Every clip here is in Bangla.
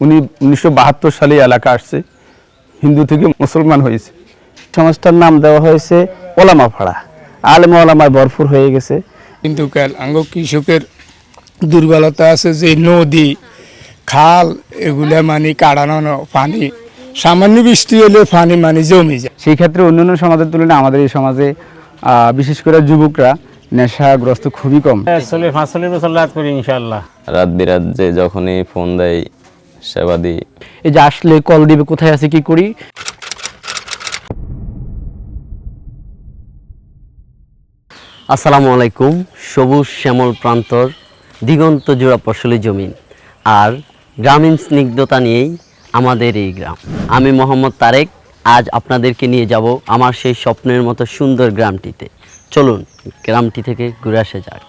উনি 1972 সালে এলাকা আসছে, হিন্দু থেকে মুসলমান হয়েছে। সমাজটার নাম দেওয়া হয়েছে ওলামাপাড়া, আলেম ওলামায় ভরপুর হয়ে গেছে। কিন্তু কৃষকের দুর্বলতা আছে যে নদী খাল এগুলা মানে কাটানো পানি সামান্য বৃষ্টি হলে পানি মানে জমে যায়। সেই ক্ষেত্রে অন্যান্য সমাজের তুলনায় আমাদের এই সমাজে বিশেষ করে যুবকরা নেশাগ্রস্ত খুবই কম। রাত করি ইনশাআল্লাহ, রাত বিরাত যে যখনই ফোন দেয় সেবা দিই। এই যে আসলে কল দিবে, কোথায় আছে কি করি। আসসালামু আলাইকুম। সবুজ শ্যামল প্রান্তর, দিগন্ত জোড়া ফসলি জমিন আর গ্রামীণ স্নিগ্ধতা নিয়েই আমাদের এই গ্রাম। আমি মোহাম্মদ তারেক। আজ আপনাদেরকে নিয়ে যাব আমার সেই স্বপ্নের মতো সুন্দর গ্রামটিতে। চলুন গ্রামটি থেকে ঘুরে আসা যাক।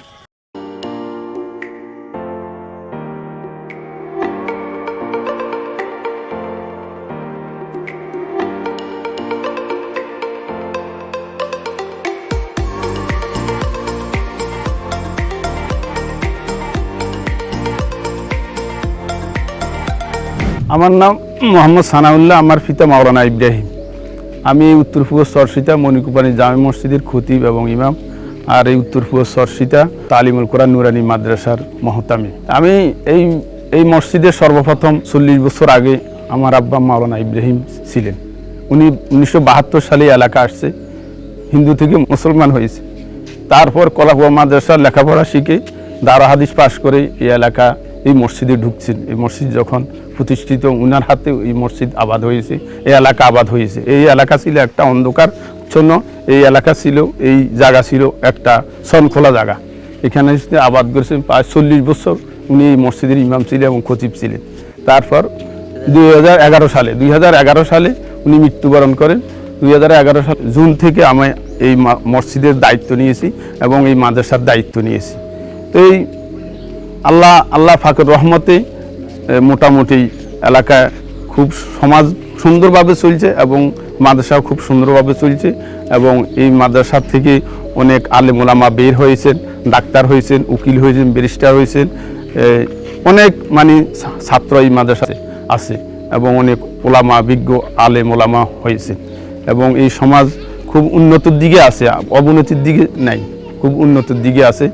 আমার নাম মোহাম্মদ সানাউল্লাহ, আমার পিতা মাওলানা ইব্রাহিম। আমি উত্তর পূর্ব সরসিতা মণিকুপানি জামে মসজিদের খতিব এবং ইমাম, আর এই উত্তর পূর্ব সরসিতা তালিমুল কোরআন নুরানি মাদ্রাসার মহতামি। আমি এই মসজিদের সর্বপ্রথম 40 বছর আগে আমার আব্বা মাওলানা ইব্রাহিম ছিলেন। উনি 1972 সালে এলাকা আসছে, হিন্দু থেকে মুসলমান হয়েছে। তারপর কলাকুয়া মাদ্রাসার লেখাপড়া শিখে দারা হাদিস পাশ করে এই মসজিদে ঢুকছেন। এই মসজিদ যখন প্রতিষ্ঠিত, উনার হাতে এই মসজিদ আবাদ হয়েছে, এই এলাকা আবাদ হয়েছে। এই এলাকা ছিল একটা অন্ধকার জন্য, এই এলাকা ছিল, এই জায়গা ছিল একটা সনখোলা জায়গা। এখানে আবাদ করেছেন প্রায় 40 বছর। উনি এই মসজিদের ইমাম ছিলেন এবং খতিব ছিলেন। তারপর 2011 সালে উনি মৃত্যুবরণ করেন। 2011 সাল জুন থেকে আমি এই মসজিদের দায়িত্ব নিয়েছি এবং এই মাদ্রাসার দায়িত্ব নিয়েছি। তো এই আল্লাহ ফাকের রহমতে মোটামুটি এলাকায় খুব সমাজ সুন্দরভাবে চলছে এবং মাদ্রাসাও খুব সুন্দরভাবে চলছে। এবং এই মাদ্রাসা থেকে অনেক আলেম ওলামা বের হয়েছেন, ডাক্তার হয়েছেন, উকিল হয়েছেন, ব্যারিস্টার হয়েছেন, অনেক ছাত্র এই মাদ্রাসায় আছে এবং অনেক ওলামা বিজ্ঞ আলেম ওলামা হয়েছে। এবং এই সমাজ খুব উন্নতির দিকে আছে, অবনতির দিকে নাই, খুব উন্নতির দিকে আছে।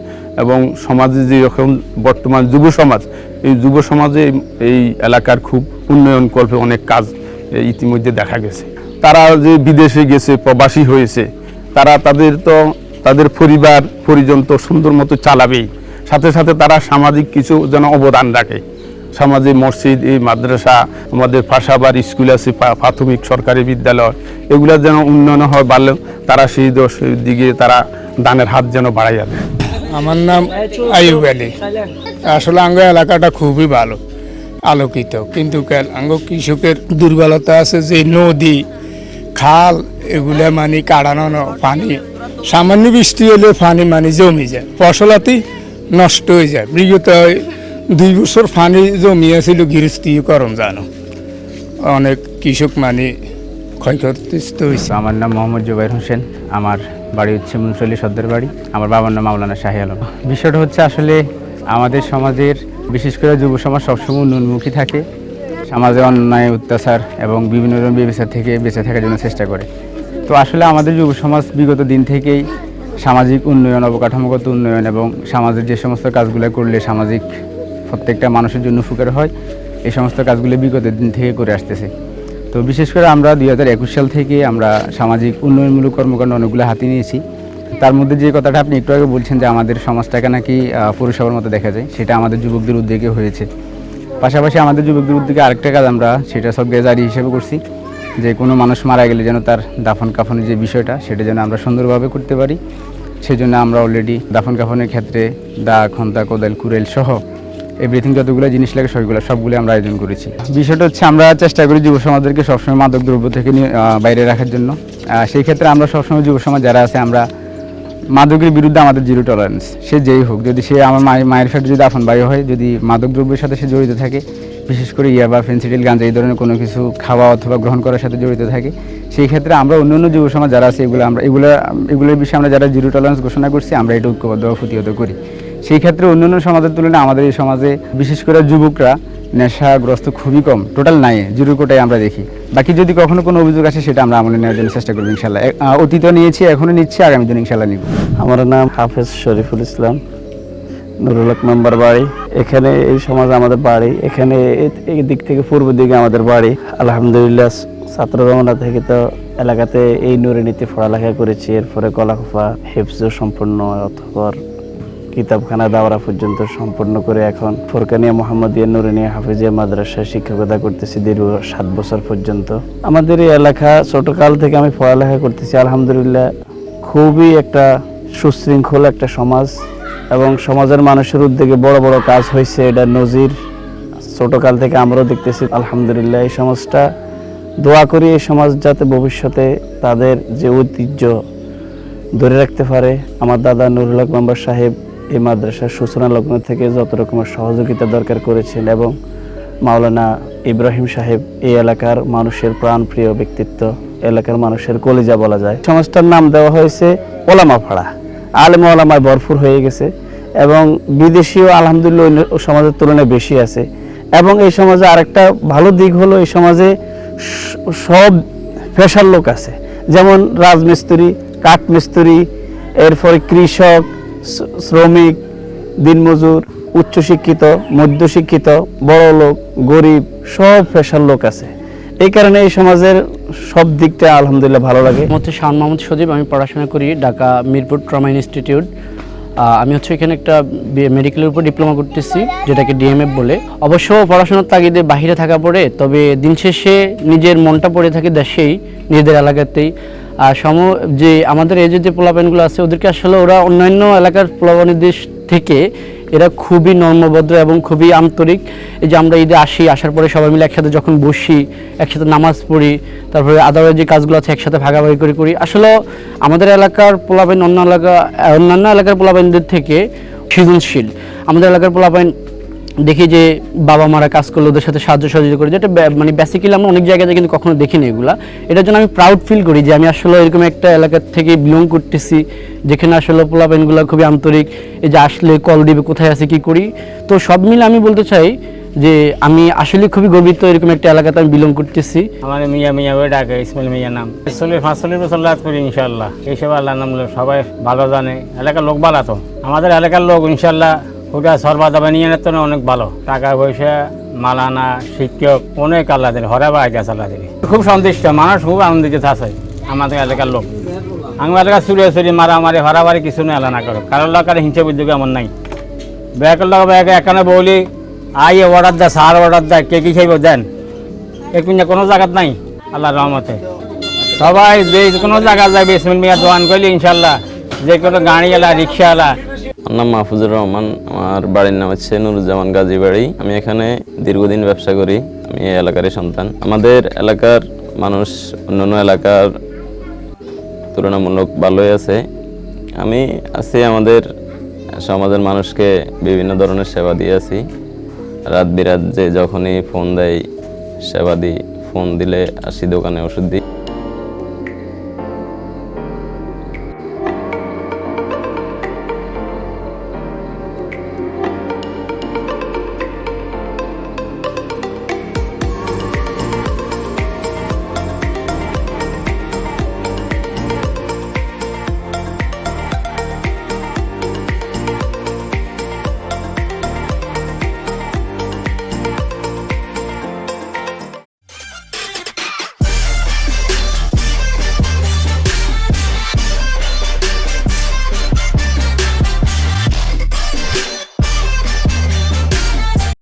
এবং সমাজে যেরকম বর্তমান যুব সমাজ, এই যুব সমাজে এই এলাকার খুব উন্নয়ন কল্পে অনেক কাজ ইতিমধ্যে দেখা গেছে। তারা যে বিদেশে গেছে, প্রবাসী হয়েছে, তারা তাদের পরিবার পরিজন তো সুন্দর মতো চালাবেই, সাথে সাথে তারা সামাজিক কিছু যেন অবদান রাখে। সমাজে মসজিদ, এই মাদ্রাসা, আমাদের পাশাবার স্কুল আছে, প্রাথমিক সরকারি বিদ্যালয়, এগুলো যেন উন্নয়ন হয়, বাড়লে তারা সেই দিকে তারা দানের হাত যেন বাড়াইয়া দেয়। আমার নাম আইয়ুব আলী। আসলে আঙ্গ এলাকাটা খুবই ভালো, আলোকিত। কিন্তু আঙ্গ কৃষকের দুর্বলতা আছে যে নদী খাল এগুলা মানে কাটানো পানি সামান্য বৃষ্টি হলে পানি মানে জমে যায়, ফসলাতি নষ্ট হয়ে যায়। বিগত 2 বছর পানি জমিয়েছিল, গৃহস্থী করম জানো, অনেক কৃষক মানে ক্ষয়ক্ষতিগ্রস্ত হয়েছে। আমার নাম মোহাম্মদ জুবাইর হোসেন, আমার বাড়ি হচ্ছে মুনসলি সর্দার বাড়ি, আমার বাবার নাম মাওলানা শাহী আলম। বিষয়টা হচ্ছে আসলে আমাদের সমাজের বিশেষ করে যুব সমাজ সবসময় উন্নয়নমুখী থাকে, সমাজে অন্যায় অত্যাচার এবং বিভিন্ন রকম ব্যবসা থেকে বেঁচে থাকার জন্য চেষ্টা করে। তো আসলে আমাদের যুব সমাজ বিগত দিন থেকেই সামাজিক উন্নয়ন, অবকাঠামোগত উন্নয়ন এবং সমাজের যে সমস্ত কাজগুলো করলে সামাজিক প্রত্যেকটা মানুষের জন্য উপকার হয়, এই সমস্ত কাজগুলো বিগত দিন থেকে করে আসতেছে। তো বিশেষ করে আমরা 2021 সাল থেকে আমরা সামাজিক উন্নয়নমূলক কর্মকাণ্ড অনেকগুলো হাতে নিয়েছি। তার মধ্যে যে কথাটা আপনি একটু আগে বলছেন যে আমাদের সমাজটাকে নাকি পৌরসভার মতো দেখা যায়, সেটা আমাদের যুবকদের উদ্যোগে হয়েছে। পাশাপাশি আমাদের যুবকদের উদ্যোগে আরেকটা কাজ আমরা সেটা সব জারি হিসেবে করছি, যে কোনো মানুষ মারা গেলে যেন তার দাফন কাফনের যে বিষয়টা, সেটা যেন আমরা সুন্দরভাবে করতে পারি। সেই জন্য আমরা অলরেডি দাফন কাফনের ক্ষেত্রে দা, খন্তা, কোদাল, কুড়েল সহ এভরিথিং যতগুলো জিনিস লাগে সবগুলো আমরা আয়োজন করেছি। বিষয়টা হচ্ছে আমরা চেষ্টা করি যুব সমাজদেরকে সবসময় মাদক দ্রব্য থেকে বাইরে রাখার জন্য। সেই ক্ষেত্রে আমরা সবসময় যুব সমাজ যারা আছে, আমরা মাদকের বিরুদ্ধে আমাদের জিরো টলারেন্স। সে যেই হোক, যদি সে আমার মায়ের সাথে যদি আপন ভাই হয়, যদি মাদক দ্রব্যের সাথে সে জড়িত থাকে, বিশেষ করে ইয়াবা, ফেন্সিডিল, গাঁজা এই ধরনের কোনো কিছু খাওয়া অথবা গ্রহণ করার সাথে জড়িত থাকে, সেই ক্ষেত্রে আমরা অন্যান্য যুব সমাজ যারা আছে এগুলোর বিষয়ে আমরা যারা জিরো টলারেন্স ঘোষণা করছি, আমরা এটা ঐক্যবদ্ধভাবে প্রতিহত করি। সেই ক্ষেত্রে অন্যান্য সমাজের তুলনায় আমাদের এই সমাজে বিশেষ করে যুবকরা নেশাগ্রস্ত খুবই কম, টোটাল নাই, জিরো কোটাই আমরা দেখি। বাকি যদি কখনো কোনো অভিযোগ আসে সেটা আমরা আমলে নেওয়ার জন্য চেষ্টা করবো ইনশাল্লাহ। অতীতও নিয়েছি, এখনও নিচ্ছি, আগামী দিন ইনশাল্লাহ নিব। আমার নাম হাফেজ শরীফুল ইসলাম, নুরুল হক মেম্বার বাড়ি। এখানে এই সমাজ আমাদের বাড়ি, এখানে এই দিক থেকে পূর্ব দিকে আমাদের বাড়ি। আলহামদুলিল্লাহ ছাত্র জমানা থেকে তো এলাকাতে এই নুরানীতে পড়ালেখা করেছি, এরপরে কলাকুফা হেফজ সম্পূর্ণ অথবা কিতাবখানা দাওরা পর্যন্ত সম্পন্ন করে এখন ফোরকানিয়া মোহাম্মদিয়া নুরানিয়া হাফিজিয়া মাদ্রাসায় শিক্ষকতা করতেছি দীর্ঘ 7 বছর পর্যন্ত। আমাদের এই এলাকা ছোটকাল থেকে আমি পড়ালেখা করতেছি, আলহামদুলিল্লাহ খুবই একটা সুশৃঙ্খল একটা সমাজ এবং সমাজের মানুষের উদ্যোগে বড় বড় কাজ হয়েছে, এটা নজির ছোটকাল থেকে আমরাও দেখতেছি। আলহামদুলিল্লাহ এই সমাজটা দোয়া করি এই সমাজ যাতে ভবিষ্যতে তাদের যে ঐতিহ্য ধরে রাখতে পারে। আমার দাদা নুরুল হক মেম্বার সাহেব এই মাদ্রাসার সূচনা লগ্ন থেকে যত রকমের সহযোগিতা দরকার করেছেন এবং মাওলানা ইব্রাহিম সাহেব এই এলাকার মানুষের প্রাণপ্রিয় ব্যক্তিত্ব, এলাকার মানুষের কলিজা বলা যায়। সমাজটার নাম দেওয়া হয়েছে ওলামাপাড়া, আলেম ওলামায় ভরপুর হয়ে গেছে এবং বিদেশিও আলহামদুলিল্লাহ ওই সমাজের তুলনায় বেশি আছে। এবং এই সমাজে আরেকটা ভালো দিক হলো এই সমাজে সব পেশার লোক আছে, যেমন রাজমিস্ত্রি, কাঠমিস্ত্রি, এরপরে কৃষক, শ্রমিক, দিনমজুর, উচ্চশিক্ষিত, মধ্যশিক্ষিত, বড় লোক, গরিব, সব পেশার লোক আছে। এই কারণে এই সমাজের সব দিকটা আলহামদুলিল্লাহ ভালো লাগে। শাহ মোহাম্মদ সজীব, আমি পড়াশোনা করি ঢাকা মিরপুর ট্রমা ইনস্টিটিউট। আমি এখানে একটা মেডিকেলের উপর ডিপ্লোমা করতেছি, যেটাকে ডিএমএফ বলে। অবশ্য পড়াশোনার তাগিদে বাহিরে থাকা পড়ে, তবে দিন শেষে নিজের মনটা পড়ে থাকে দেশেই, নিজেদের এলাকাতেই। আর যে আমাদের এই যে পোলাপানগুলো আছে ওদেরকে আসলে ওরা অন্যান্য এলাকার পোলাপানের দেশ থেকে এরা খুবই নম্রভদ্র এবং খুবই আন্তরিক। এই যে আমরা ঈদে আসার পরে সবাই মিলে একসাথে যখন বসি, একসাথে নামাজ পড়ি, তারপরে আদারের যে কাজগুলো আছে একসাথে ভাগাভাগি করি। আসলে আমাদের এলাকার পোলাপান অন্যান্য এলাকার পোলাপানদের থেকে সৃজনশীল। আমাদের এলাকার পোলাপান দেখি যে বাবা মারা কাজ করলে ওদের সাথে সাহায্য সহযোগিতা করে, যেটা মানে বেসিক্যালি আমরা অনেক জায়গাতে কিন্তু কখনো দেখিনি এগুলা। এটার জন্য আমি প্রাউড ফিল করি যে আমি আসলে এরকম একটা এলাকা থেকে বিলং করতেছি যেখানে আসলে পোলাপানগুলো খুবই আন্তরিক। এই যে আসলে কল দিবে, কোথায় আছে, কি করি। তো সব মিলে আমি বলতে চাই যে আমি আসলে খুবই গর্বিত এরকম একটা এলাকাতে আমি বিলং করতেছি। আমার মিয়া বলে ডাকে, ইসমাইল মিয়া নাম। 45 বছর লাভ করি ইনশাল্লাহ। এইসব আল্লাহ নাম সবাই ভালো জানে, এলাকার লোক ভালো। তো আমাদের এলাকার লোক ইনশাল্লাহ ওটা সর্বাদাবা নিয়ে নেত অনেক ভালো, টাকা পয়সা, মালানা, শিক্ষক অনেক আল্লাহ দিন, হরে বা আগে আল্লাহ দিন। খুব সন্তুষ্ট, মানুষ খুব আনন্দিত আছে আমাদের এলাকার লোক। আমার এলাকা চুরি মারামারি হরাবারি কিছু নেই, আল্লাহ না করো। কারোর এলাকার হিংসা বুদ্ধি এমন নাই। ব্যাগের লোক ব্যাগে এখানে বলি আই অর্ডার দেয়, সার অর্ডার দেয়, কে কি খাইব দেন, একুন কোনো জায়গাত নাই। আল্লাহ রহমতে সবাই যে কোনো জায়গা যায় বিসমিল মিয়া দোয়ান করলে ইনশাল্লাহ যে কোনো গাড়ি এলা, রিক্সা এলা। আমার নাম মাহফুজুর রহমান, আমার বাড়ির নাম হচ্ছে নুরুজ্জামান গাজী বাড়ি। আমি এখানে দীর্ঘদিন ব্যবসা করি, আমি এই এলাকারই সন্তান। আমাদের এলাকার মানুষ অন্যান্য এলাকার তুলনামূলক ভালোই আছে। আমি আছি আমাদের সমাজের মানুষকে বিভিন্ন ধরনের সেবা দিয়ে আছি। রাত বিরাত যে যখনই ফোন দেয় সেবা দিই, ফোন দিলে আসি দোকানে ওষুধ দিই।